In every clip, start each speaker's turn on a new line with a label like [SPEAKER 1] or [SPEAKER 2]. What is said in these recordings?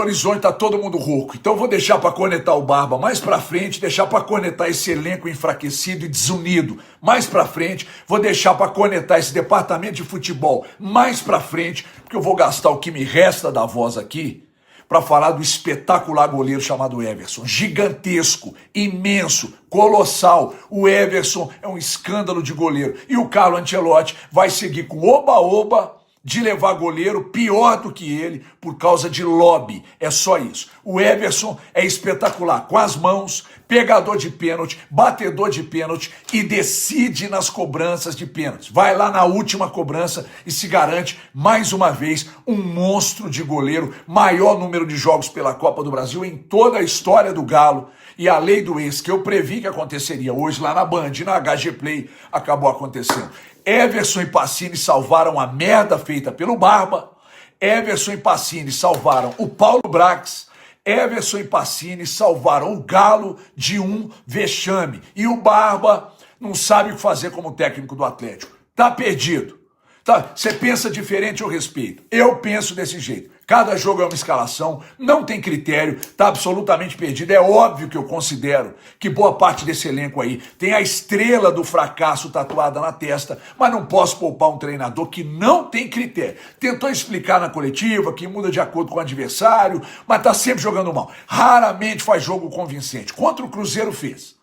[SPEAKER 1] Horizonte tá todo mundo rouco, então eu vou deixar para cornetar o Barba mais para frente, deixar para cornetar esse elenco enfraquecido e desunido mais para frente, vou deixar para cornetar esse departamento de futebol mais para frente, porque eu vou gastar o que me resta da voz aqui para falar do espetacular goleiro chamado Everson, gigantesco, imenso, colossal. O Everson é um escândalo de goleiro e o Carlo Ancelotti vai seguir com oba-oba de levar goleiro pior do que ele por causa de lobby. É só isso. O Everson é espetacular com as mãos, pegador de pênalti, batedor de pênalti e decide nas cobranças de pênalti. Vai lá na última cobrança e se garante mais uma vez um monstro de goleiro, maior número de jogos pela Copa do Brasil em toda a história do Galo. E a lei do ex que eu previ que aconteceria hoje lá na Band, na HG Play, acabou acontecendo. Everson e Pacini salvaram a merda feita pelo Barba. Everson e Pacini salvaram o Paulo Brax. Everson e Pacini salvaram o Galo de um vexame. E o Barba não sabe o que fazer como técnico do Atlético. Tá perdido. Tá? Você pensa diferente, eu respeito. Eu penso desse jeito. Cada jogo é uma escalação, não tem critério, tá absolutamente perdido. É óbvio que eu considero que boa parte desse elenco aí tem a estrela do fracasso tatuada na testa, mas não posso poupar um treinador que não tem critério. Tentou explicar na coletiva que muda de acordo com o adversário, mas tá sempre jogando mal. Raramente faz jogo convincente. Contra o Cruzeiro fez.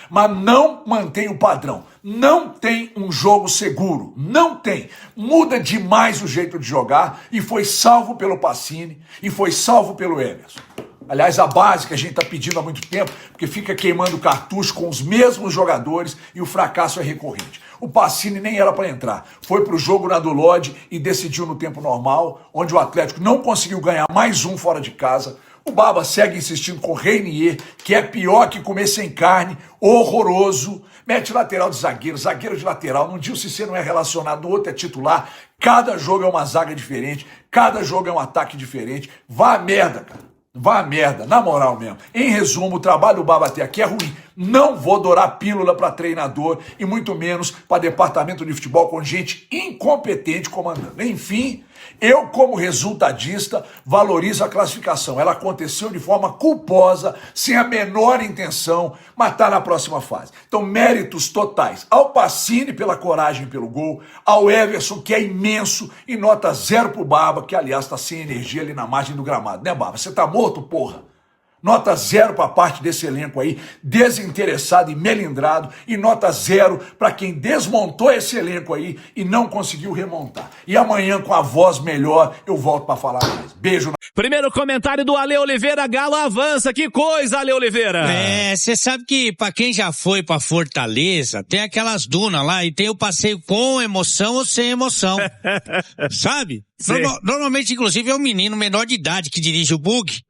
[SPEAKER 1] Mas não mantém o padrão, não tem um jogo seguro, não tem, muda demais o jeito de jogar e foi salvo pelo Pacini e foi salvo pelo Everson. Aliás, a base que a gente está pedindo há muito tempo, porque fica queimando cartucho com os mesmos jogadores e o fracasso é recorrente. O Pacini nem era para entrar, foi para o jogo na do Lodge e decidiu no tempo normal, onde o Atlético não conseguiu ganhar mais um fora de casa. O Barba segue insistindo com o Reinier, que é pior que comer sem carne, horroroso. Mete lateral de zagueiro, zagueiro de lateral. Num dia o Cicê não é relacionado, no outro é titular. Cada jogo é uma zaga diferente, cada jogo é um ataque diferente. Vá a merda, cara. Vá a merda, na moral mesmo. Em resumo, o trabalho do Barba até aqui é ruim. Não vou dourar pílula para treinador e muito menos para departamento de futebol com gente incompetente comandando. Enfim, eu como resultadista valorizo a classificação. Ela aconteceu de forma culposa, sem a menor intenção, mas está na próxima fase. Então, méritos totais ao Pacini pela coragem e pelo gol, ao Everson, que é imenso, e nota 0 pro Barba, que aliás está sem energia ali na margem do gramado. Né, Barba? Você tá morto, porra? Nota 0 para parte desse elenco aí, desinteressado e melindrado. E nota 0 para quem desmontou esse elenco aí e não conseguiu remontar. E amanhã, com a voz melhor, eu volto para falar mais. Beijo.
[SPEAKER 2] Primeiro comentário do Ale Oliveira, Galo avança. Que coisa, Ale Oliveira!
[SPEAKER 3] Você sabe que pra quem já foi pra Fortaleza, tem aquelas dunas lá e tem o passeio com emoção ou sem emoção. Sabe? Normalmente, inclusive, é um menino menor de idade que dirige o bug.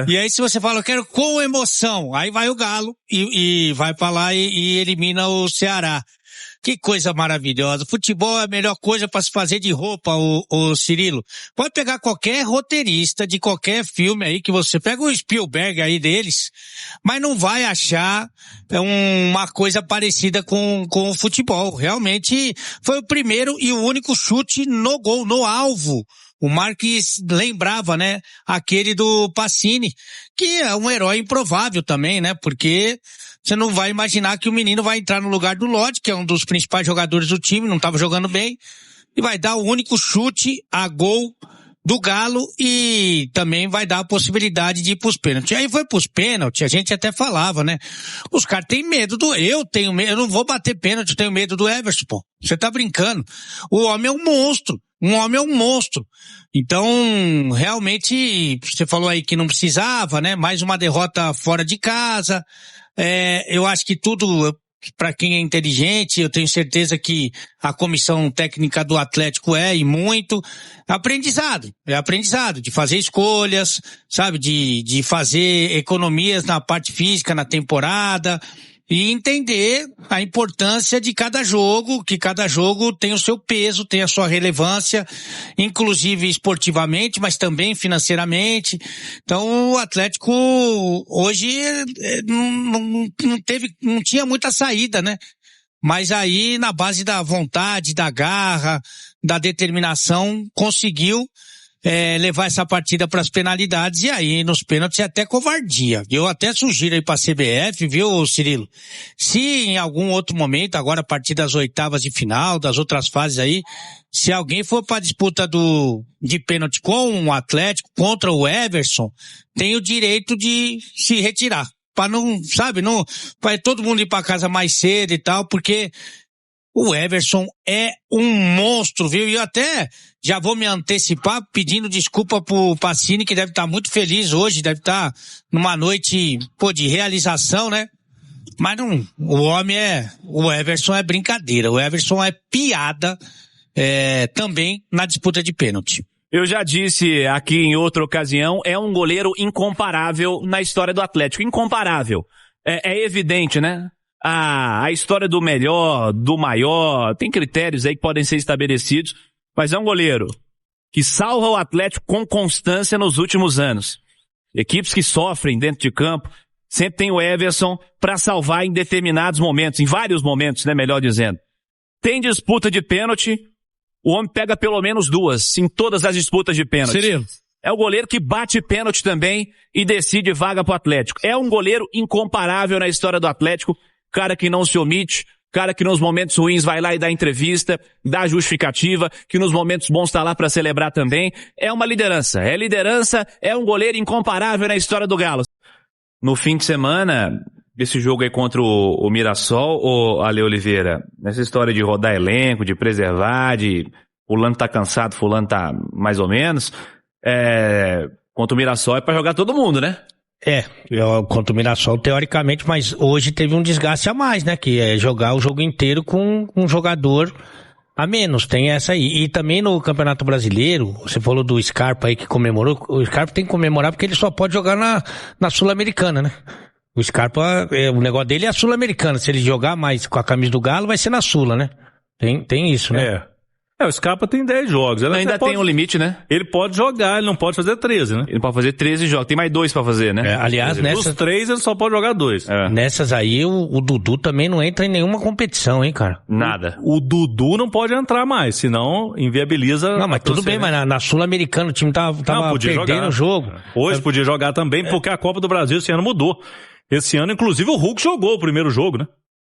[SPEAKER 3] E aí, se você fala, eu quero com emoção, aí vai o Galo e vai pra lá e elimina o Ceará. Que coisa maravilhosa. Futebol é a melhor coisa para se fazer de roupa, o Cirilo. Pode pegar qualquer roteirista de qualquer filme aí que você pega o Spielberg aí deles, mas não vai achar uma coisa parecida com o futebol. Realmente foi o primeiro e o único chute no gol, no alvo. O Marques lembrava, né, aquele do Pacini, que é um herói improvável também, né, porque você não vai imaginar que o menino vai entrar no lugar do Lodge, que é um dos principais jogadores do time, não estava jogando bem, e vai dar o único chute a gol do Galo e também vai dar a possibilidade de ir pros pênaltis. Aí foi pros pênaltis, a gente até falava, né? Os caras têm medo eu tenho medo, eu não vou bater pênalti, eu tenho medo do Everson, pô. Você tá brincando. O homem é um monstro. Um homem é um monstro. Então, realmente, você falou aí que não precisava, né? Mais uma derrota fora de casa. Eu acho que tudo, para quem é inteligente, eu tenho certeza que a comissão técnica do Atlético e muito aprendizado. É aprendizado de fazer escolhas, sabe? De fazer economias na parte física, na temporada. E entender a importância de cada jogo, que cada jogo tem o seu peso, tem a sua relevância, inclusive esportivamente, mas também financeiramente. Então o Atlético hoje não tinha muita saída, né? Mas aí na base da vontade, da garra, da determinação, conseguiu levar essa partida para as penalidades, e aí nos pênaltis é até covardia. Eu até sugiro aí para a CBF, viu, Cirilo? Se em algum outro momento, agora a partir das oitavas de final, das outras fases aí, se alguém for para a disputa de pênalti com o Atlético contra o Everson, tem o direito de se retirar. Para não, sabe, não, para todo mundo ir para casa mais cedo e tal, porque o Everson é um monstro, viu? E eu até já vou me antecipar pedindo desculpa pro Pacini, que deve estar muito feliz hoje, deve estar numa noite, de realização, né? Mas não, o Everson é brincadeira, o Everson é piada, também na disputa de pênalti.
[SPEAKER 2] Eu já disse aqui em outra ocasião, é um goleiro incomparável na história do Atlético, incomparável. É evidente, né? A história do melhor, do maior, tem critérios aí que podem ser estabelecidos, mas é um goleiro que salva o Atlético com constância nos últimos anos. Equipes que sofrem dentro de campo, sempre tem o Everson para salvar em determinados momentos, em vários momentos, né, melhor dizendo. Tem disputa de pênalti, o homem pega pelo menos 2 em todas as disputas de pênalti.
[SPEAKER 3] Cirilo.
[SPEAKER 2] É o goleiro que bate pênalti também e decide vaga pro Atlético. É um goleiro incomparável na história do Atlético, cara que não se omite, cara que nos momentos ruins vai lá e dá entrevista, dá justificativa, que nos momentos bons tá lá para celebrar também. É uma liderança, é um goleiro incomparável na história do Galo. No fim de semana, desse jogo aí contra o Mirassol, ou Ale Oliveira, nessa história de rodar elenco, de preservar, de fulano tá cansado, fulano tá mais ou menos, contra o Mirassol é pra jogar todo mundo, né?
[SPEAKER 3] Contra o Mirassol, teoricamente, mas hoje teve um desgaste a mais, né? Que é jogar o jogo inteiro com um jogador a menos, tem essa aí. E também no Campeonato Brasileiro, você falou do Scarpa aí que comemorou, o Scarpa tem que comemorar porque ele só pode jogar na Sul-Americana, né? O Scarpa, o negócio dele é a Sul-Americana, se ele jogar mais com a camisa do Galo, vai ser na Sula, né? Tem isso, né?
[SPEAKER 4] O Scarpa tem 10 jogos. Ele
[SPEAKER 2] ainda tem um limite, né?
[SPEAKER 4] Ele pode jogar, ele não pode fazer 13, né?
[SPEAKER 2] Ele pode fazer 13 jogos, tem mais 2 pra fazer, né?
[SPEAKER 3] Aliás,
[SPEAKER 4] dos 3 ele só pode jogar 2.
[SPEAKER 3] Nessas aí, o Dudu também não entra em nenhuma competição, hein, cara?
[SPEAKER 2] Nada.
[SPEAKER 4] O Dudu não pode entrar mais, senão inviabiliza...
[SPEAKER 3] Não, mas tudo bem, mas na Sul-Americana o time tava perdendo o jogo.
[SPEAKER 4] Hoje podia jogar também, porque a Copa do Brasil esse ano mudou. Esse ano, inclusive, o Hulk jogou o primeiro jogo, né?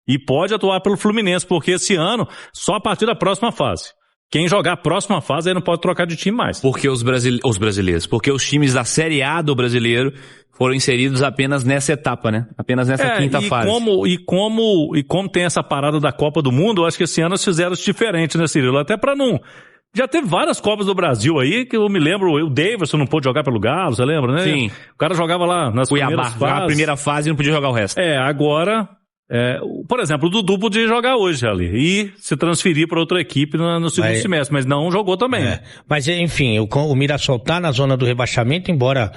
[SPEAKER 4] E pode atuar pelo Fluminense, porque esse ano, só a partir da próxima fase. Quem jogar a próxima fase aí não pode trocar de time mais.
[SPEAKER 2] Porque os brasileiros, porque os times da Série A do brasileiro foram inseridos apenas nessa etapa, né? Apenas nessa quinta fase.
[SPEAKER 4] E como tem essa parada da Copa do Mundo, eu acho que esse ano eles fizeram isso diferente, né, Cirilo? Até pra não... Já teve várias Copas do Brasil aí, que eu me lembro, o Davidson não pôde jogar pelo Galo, você lembra, né?
[SPEAKER 2] Sim.
[SPEAKER 4] O cara jogava lá nas primeiras fases.
[SPEAKER 2] A primeira fase e não podia jogar o resto.
[SPEAKER 4] Agora... por exemplo, o Dudu podia jogar hoje ali e se transferir para outra equipe no segundo semestre, mas não jogou também.
[SPEAKER 3] Mas enfim, o Mirassol tá na zona do rebaixamento, embora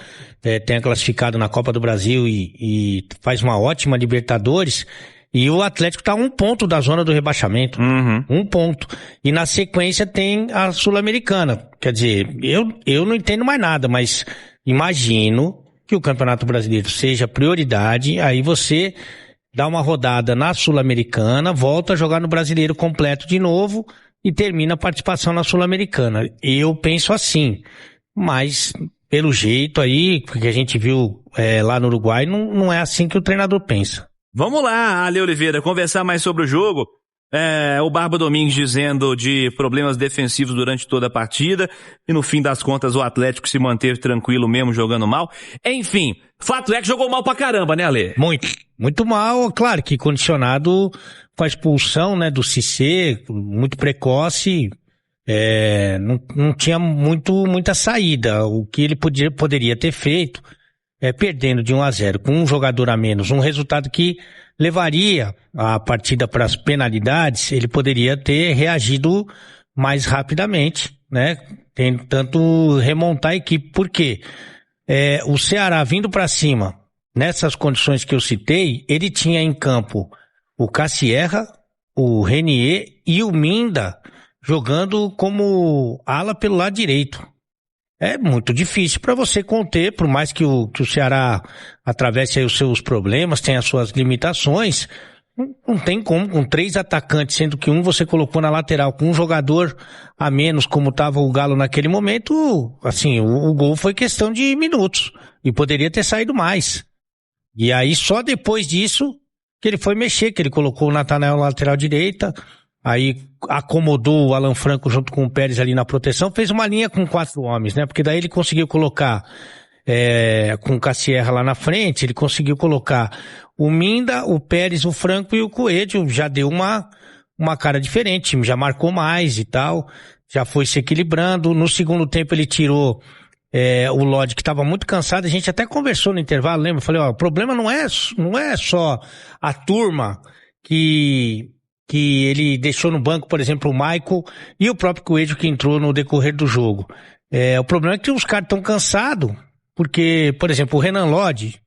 [SPEAKER 3] tenha classificado na Copa do Brasil e faz uma ótima Libertadores, e o Atlético tá a 1 ponto da zona do rebaixamento. 1 ponto. E na sequência tem a Sul-Americana. Quer dizer, eu não entendo mais nada, mas imagino que o Campeonato Brasileiro seja prioridade, aí você dá uma rodada na Sul-Americana, volta a jogar no Brasileiro completo de novo e termina a participação na Sul-Americana. Eu penso assim, mas pelo jeito aí, que a gente viu lá no Uruguai, não é assim que o treinador pensa.
[SPEAKER 2] Vamos lá, Ale Oliveira, conversar mais sobre o jogo. O Barba Domingues dizendo de problemas defensivos durante toda a partida e no fim das contas o Atlético se manteve tranquilo mesmo jogando mal. Enfim, fato é que jogou mal pra caramba, né, Ale?
[SPEAKER 3] Muito mal, claro que condicionado com a expulsão, né, do Cissé, muito precoce, não tinha muita saída. O que ele poderia ter feito perdendo de 1-0 com um jogador a menos, um resultado que levaria a partida para as penalidades, ele poderia ter reagido mais rapidamente, né? Tentando remontar a equipe. Por quê? O Ceará vindo para cima, nessas condições que eu citei, ele tinha em campo o Cassierra, o Renier e o Minda jogando como ala pelo lado direito. É muito difícil para você conter, por mais que o Ceará atravesse aí os seus problemas, tenha as suas limitações, Não tem como, com 3 atacantes, sendo que um você colocou na lateral, com um jogador a menos, como estava o Galo naquele momento, assim, o gol foi questão de minutos. E poderia ter saído mais. E aí, só depois disso, que ele foi mexer, que ele colocou o Natanael na lateral direita, aí acomodou o Alan Franco junto com o Pérez ali na proteção, fez uma linha com 4 homens, né? Porque daí ele conseguiu colocar, com o Cassierra lá na frente, ele conseguiu colocar o Minda, o Pérez, o Franco e o Coelho, já deu uma cara diferente, o time já marcou mais e tal, já foi se equilibrando. No segundo tempo ele tirou o Lodge, que estava muito cansado, a gente até conversou no intervalo, lembra? Eu falei, o problema não é só a turma que ele deixou no banco, por exemplo, o Michael e o próprio Coelho que entrou no decorrer do jogo. O problema é que os caras estão cansados, porque, por exemplo, o Renan Lodge,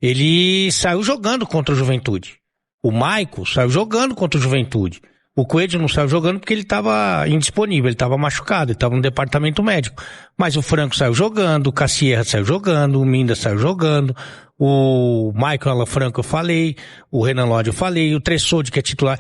[SPEAKER 3] ele saiu jogando contra o Juventude. O Michael saiu jogando contra o Juventude. O Coelho não saiu jogando porque ele estava indisponível, ele estava machucado, ele estava no departamento médico. Mas o Franco saiu jogando, o Cassierra saiu jogando, o Minda saiu jogando, o Michael Alan Franco eu falei, o Renan Lodge eu falei, o Tressode que é titular.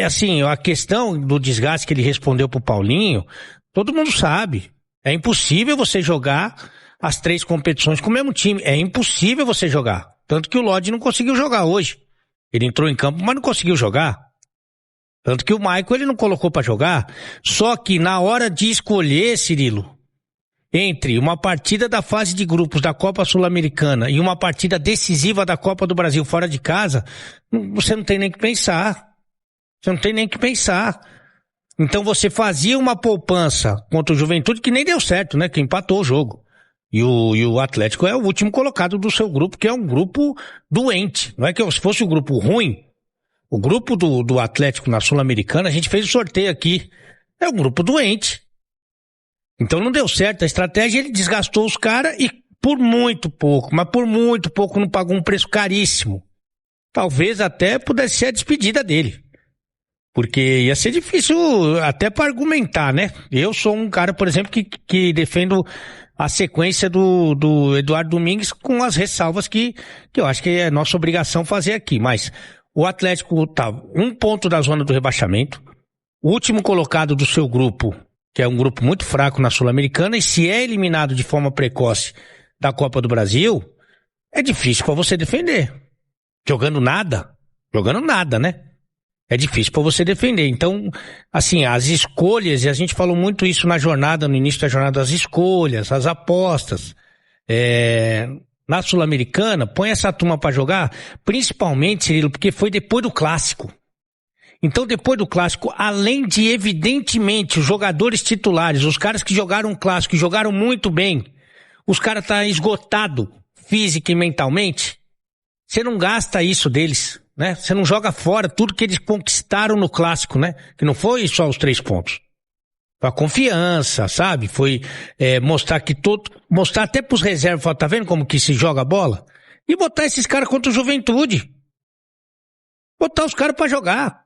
[SPEAKER 3] Assim, a questão do desgaste que ele respondeu pro Paulinho, todo mundo sabe. É impossível você jogar as 3 competições com o mesmo time. É impossível você jogar. Tanto que o Lodge não conseguiu jogar hoje. Ele entrou em campo, mas não conseguiu jogar. Tanto que o Michael ele não colocou pra jogar. Só que na hora de escolher, Cirilo, entre uma partida da fase de grupos da Copa Sul-Americana e uma partida decisiva da Copa do Brasil fora de casa, você não tem nem que pensar. Você não tem nem que pensar. Então você fazia uma poupança contra o Juventude que nem deu certo, né? Que empatou o jogo. E o Atlético é o último colocado do seu grupo, que é um grupo doente. Não é que se fosse um grupo ruim, o grupo do Atlético na Sul-Americana, a gente fez o sorteio aqui. É um grupo doente. Então não deu certo a estratégia, ele desgastou os caras e por muito pouco, mas por muito pouco não pagou um preço caríssimo. Talvez até pudesse ser a despedida dele. Porque ia ser difícil até para argumentar, né? Eu sou um cara, por exemplo, que defendo a sequência do Eduardo Domingues com as ressalvas que eu acho que é nossa obrigação fazer aqui. Mas o Atlético tá 1 ponto da zona do rebaixamento, o último colocado do seu grupo, que é um grupo muito fraco na Sul-Americana, e se é eliminado de forma precoce da Copa do Brasil, é difícil para você defender. Jogando nada, né? É difícil para você defender. Então, assim, as escolhas, e a gente falou muito isso na jornada, no início da jornada, as escolhas, as apostas. Na Sul-Americana, põe essa turma para jogar, principalmente, Cirilo, porque foi depois do Clássico. Então, depois do Clássico, além de, evidentemente, os jogadores titulares, os caras que jogaram o Clássico e jogaram muito bem, os caras estão esgotados física e mentalmente, você não gasta isso deles, né? Você não joga fora tudo que eles conquistaram no Clássico, né? Que não foi só os 3 pontos. Foi a confiança, sabe? Foi mostrar até pros reservas, tá vendo como que se joga a bola? E botar esses caras contra o Juventude. Botar os caras pra jogar.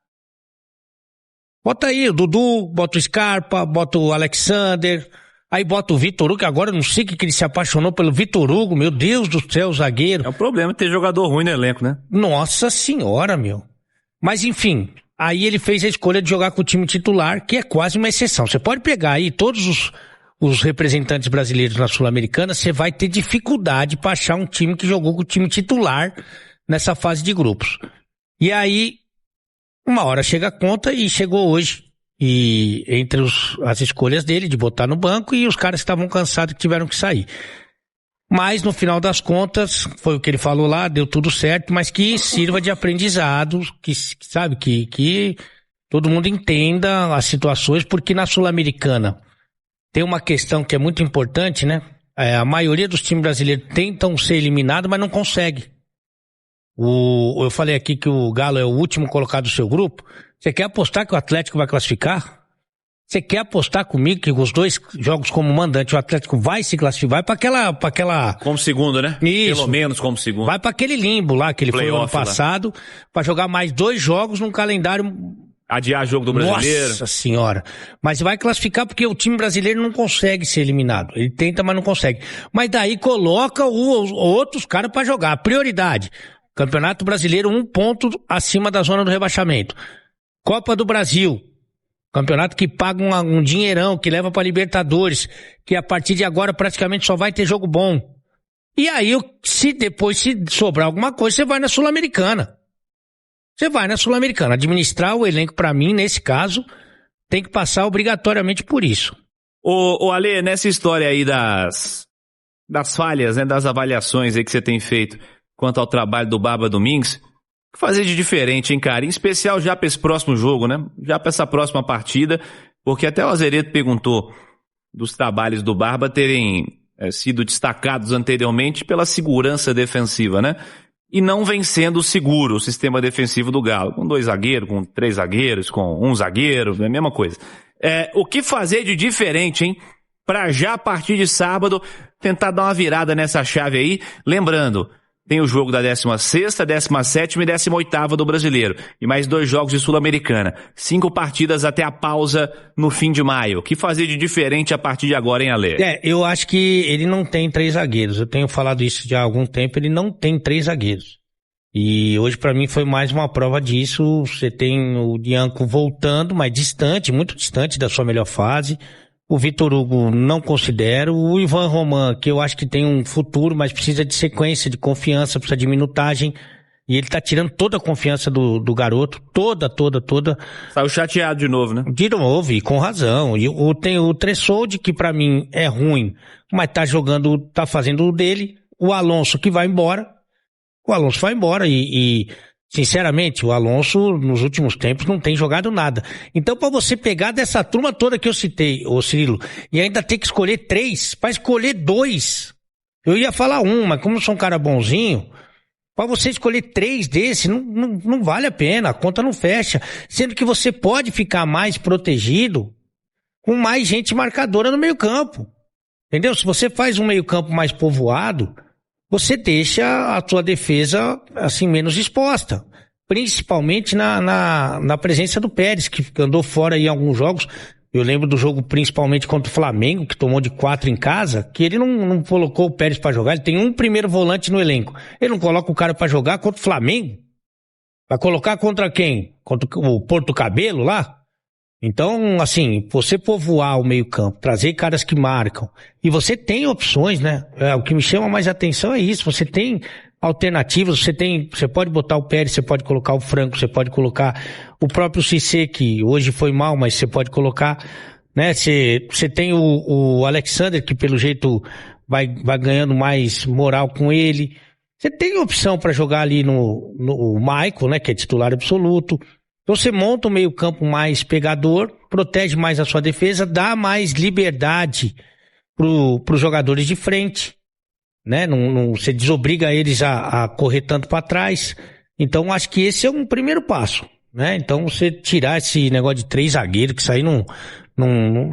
[SPEAKER 3] Bota aí o Dudu, bota o Scarpa, bota o Alexander, aí bota o Vitor Hugo, que agora eu não sei o que ele se apaixonou pelo Vitor Hugo, meu Deus do céu, zagueiro.
[SPEAKER 2] É o problema ter jogador ruim no elenco, né?
[SPEAKER 3] Nossa senhora, meu. Mas enfim, aí ele fez a escolha de jogar com o time titular, que é quase uma exceção. Você pode pegar aí todos os representantes brasileiros na Sul-Americana, você vai ter dificuldade para achar um time que jogou com o time titular nessa fase de grupos. E aí, uma hora chega a conta e chegou hoje. E entre as escolhas dele, de botar no banco, e os caras que estavam cansados que tiveram que sair. Mas no final das contas, foi o que ele falou lá, deu tudo certo, mas que sirva de aprendizado, que sabe, que todo mundo entenda as situações, porque na Sul-Americana tem uma questão que é muito importante, né? A maioria dos times brasileiros tentam ser eliminados, mas não consegue. Eu falei aqui que o Galo é o último colocado do seu grupo. Você quer apostar que o Atlético vai classificar? Você quer apostar comigo que os 2 jogos como mandante o Atlético vai se classificar? Vai pra aquela...
[SPEAKER 2] Como segundo, né?
[SPEAKER 3] Isso.
[SPEAKER 2] Pelo menos como segundo.
[SPEAKER 3] Vai pra aquele limbo lá que ele foi no ano
[SPEAKER 2] Playoff lá.
[SPEAKER 3] passado, pra jogar mais 2 jogos num calendário...
[SPEAKER 2] Adiar jogo do brasileiro.
[SPEAKER 3] Nossa senhora. Mas vai classificar porque o time brasileiro não consegue ser eliminado. Ele tenta, mas não consegue. Mas daí coloca outros caras pra jogar. Prioridade. Campeonato Brasileiro, 1 ponto acima da zona do rebaixamento. Copa do Brasil, campeonato que paga um dinheirão, que leva para Libertadores, que a partir de agora praticamente só vai ter jogo bom. E aí, se sobrar alguma coisa, você vai na Sul-Americana. Administrar o elenco, para mim, nesse caso, tem que passar obrigatoriamente por isso.
[SPEAKER 2] Ô Ale, nessa história aí das falhas, né, das avaliações aí que você tem feito quanto ao trabalho do Barba Domingues, o que fazer de diferente, hein, cara? Em especial já para esse próximo jogo, né? Já para essa próxima partida, porque até o Azeredo perguntou dos trabalhos do Barba terem sido destacados anteriormente pela segurança defensiva, né? E não vem sendo seguro o sistema defensivo do Galo, com 2 zagueiros, com 3 zagueiros, com 1 zagueiro, é a mesma coisa. O que fazer de diferente, hein? Pra já a partir de sábado tentar dar uma virada nessa chave aí. Lembrando, tem o jogo da 16ª, 17ª e 18ª do Brasileiro. E mais 2 jogos de Sul-Americana. 5 partidas até a pausa no fim de maio. O que fazer de diferente a partir de agora, hein, Ale?
[SPEAKER 3] Eu acho que ele não tem 3 zagueiros. Eu tenho falado isso já há algum tempo. Ele não tem 3 zagueiros. E hoje pra mim foi mais uma prova disso. Você tem o Dianco voltando, mas distante, muito distante da sua melhor fase. O Vitor Hugo não considero. O Ivan Roman, que eu acho que tem um futuro, mas precisa de sequência, de confiança, precisa de minutagem. E ele tá tirando toda a confiança do garoto. Toda.
[SPEAKER 2] Saiu chateado de novo, né?
[SPEAKER 3] De novo, e com razão. E tem o Tressoldi, que pra mim é ruim, mas tá fazendo o dele. O Alonso, que vai embora. E sinceramente, o Alonso nos últimos tempos não tem jogado nada. Então, para você pegar dessa turma toda que eu citei, ô Cirilo, e ainda ter que escolher 3, para escolher 2, eu ia falar 1, mas como eu sou um cara bonzinho, para você escolher 3 desse, não vale a pena, a conta não fecha. Sendo que você pode ficar mais protegido com mais gente marcadora no meio campo. Entendeu? Se você faz um meio campo mais povoado, você deixa a sua defesa assim menos exposta, principalmente na presença do Pérez, que andou fora aí em alguns jogos. Eu lembro do jogo principalmente contra o Flamengo, que tomou de 4 em casa, que ele não colocou o Pérez pra jogar. Ele tem um primeiro volante no elenco, ele não coloca o cara pra jogar contra o Flamengo. Vai colocar contra quem? Contra o Porto Cabelo lá? Então, assim, você povoar o meio-campo, trazer caras que marcam, e você tem opções, né? O que me chama mais atenção é isso, você tem alternativas, você pode botar o Pérez, você pode colocar o Franco, você pode colocar o próprio Cissé, que hoje foi mal, mas você pode colocar, né? Você tem o Alexander, que pelo jeito vai ganhando mais moral com ele. Você tem opção para jogar ali no Michael, né? Que é titular absoluto. Então você monta um meio campo mais pegador, protege mais a sua defesa, dá mais liberdade pros jogadores de frente, né? Você desobriga eles a correr tanto para trás. Então acho que esse é um primeiro passo, né? Então você tirar esse negócio de 3 zagueiros, que isso aí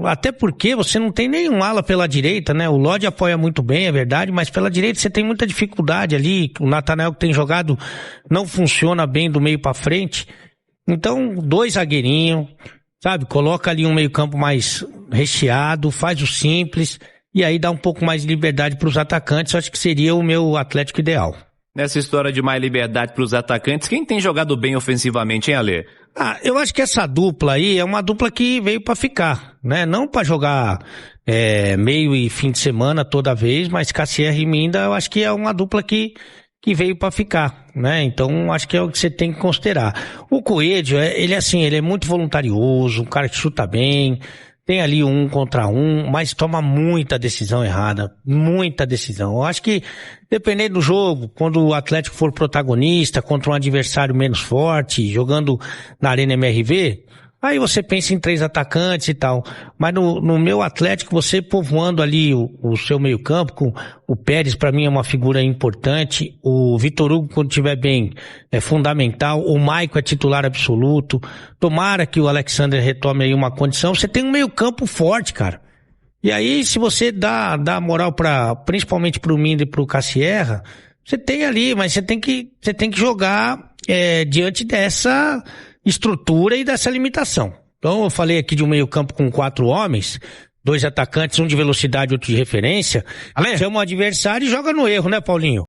[SPEAKER 3] até porque você não tem nenhum ala pela direita, né? O Lodi apoia muito bem, é verdade, mas pela direita você tem muita dificuldade ali. O Natanael, que tem jogado, não funciona bem do meio para frente. Então, 2 zagueirinhos, sabe? Coloca ali um meio-campo mais recheado, faz o simples, e aí dá um pouco mais de liberdade para os atacantes. Eu acho que seria o meu Atlético ideal.
[SPEAKER 2] Nessa história de mais liberdade para os atacantes, quem tem jogado bem ofensivamente, hein, Ale?
[SPEAKER 3] Eu acho que essa dupla aí é uma dupla que veio para ficar, né? Não para jogar meio e fim de semana toda vez, mas Cassier e Minda, eu acho que é uma dupla que veio para ficar, né? Então, acho que é o que você tem que considerar. O Coelho, ele é muito voluntarioso, um cara que chuta bem, tem ali 1 contra 1, mas toma muita decisão errada, muita decisão. Eu acho que, dependendo do jogo, quando o Atlético for protagonista, contra um adversário menos forte, jogando na Arena MRV, aí você pensa em 3 atacantes e tal. Mas no meu Atlético, você povoando ali o seu meio campo, com o Pérez, pra mim é uma figura importante. O Vitor Hugo, quando estiver bem, é fundamental. O Maicon é titular absoluto. Tomara que o Alexander retome aí uma condição. Você tem um meio campo forte, cara. E aí, se você dá moral principalmente pro Minda e pro Cassierra, você tem ali, mas você tem que jogar diante dessa estrutura e dessa limitação. Então eu falei aqui de um meio campo com 4 homens, 2 atacantes, um de velocidade e outro de referência. Chama o adversário e joga no erro, né, Paulinho?